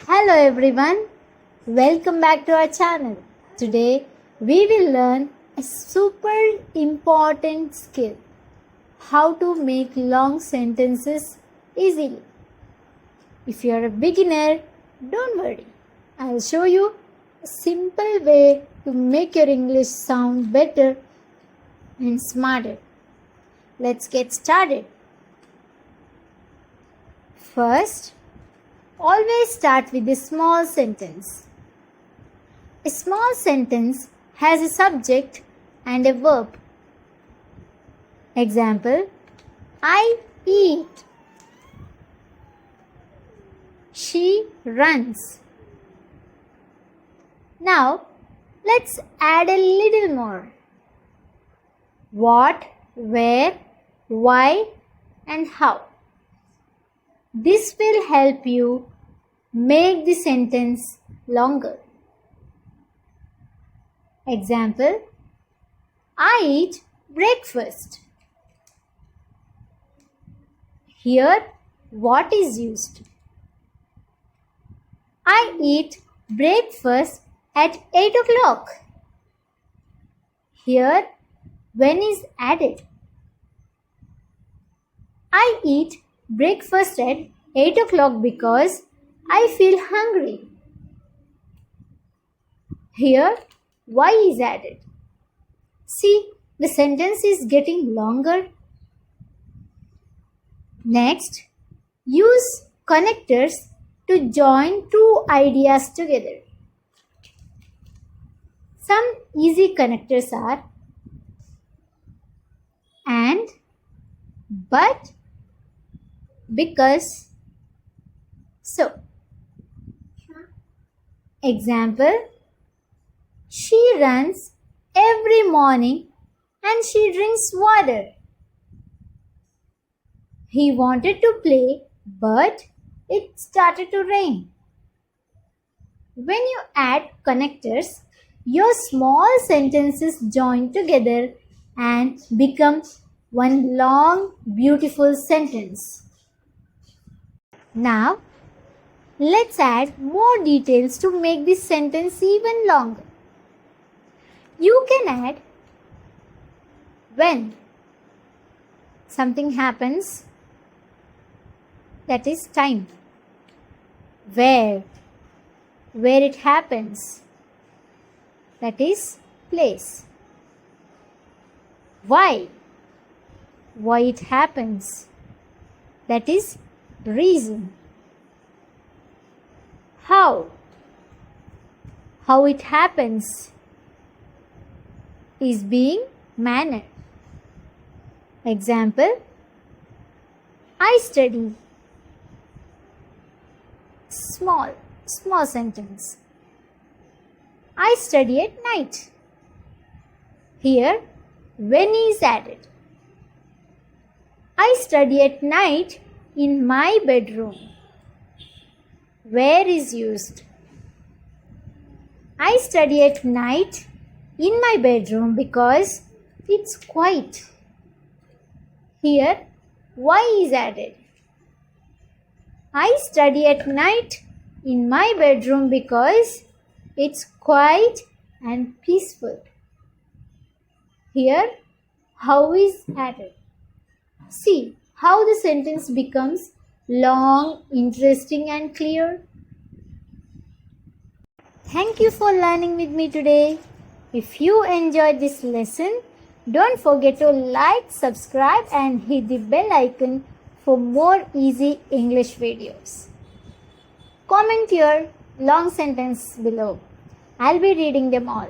Hello everyone, welcome back to our channel. Today we will learn a super important skill, how to make long sentences easily. If you are a beginner, don't worry. I'll show you a simple way to make your English sound better and smarter. Let's get started. First, always start with a small sentence. A small sentence has a subject and a verb. Example, I eat. She runs. Now, let's add a little more. What, where, why, and how. This will help you make the sentence longer. Example, I eat breakfast. Here, what is used? I eat breakfast at 8 o'clock. Here, when is added? I eat breakfast at 8 o'clock because I feel hungry. Here, why is added? See, the sentence is getting longer. Next, use connectors to join two ideas together. Some easy connectors are and, but, because, so. Example, she runs every morning and she drinks water. He wanted to play, but it started to rain. When you add connectors, your small sentences join together and become one long, beautiful sentence. Now, let's add more details to make this sentence even longer. You can add when something happens, that is time. Where it happens, that is place. Why it happens, that is reason. How it happens is being manner. Example, I study. Small sentence. I study at night. Here, when is added. I study at night in my bedroom. Where is used. I study at night in my bedroom because it's quiet. Here, why is added. I study at night in my bedroom because it's quiet and peaceful. Here, how is added. See how the sentence becomes long, interesting and clear. Thank you for learning with me today. If you enjoyed this lesson, don't forget to like, subscribe and hit the bell icon for more easy English videos. Comment your long sentence below. I'll be reading them all.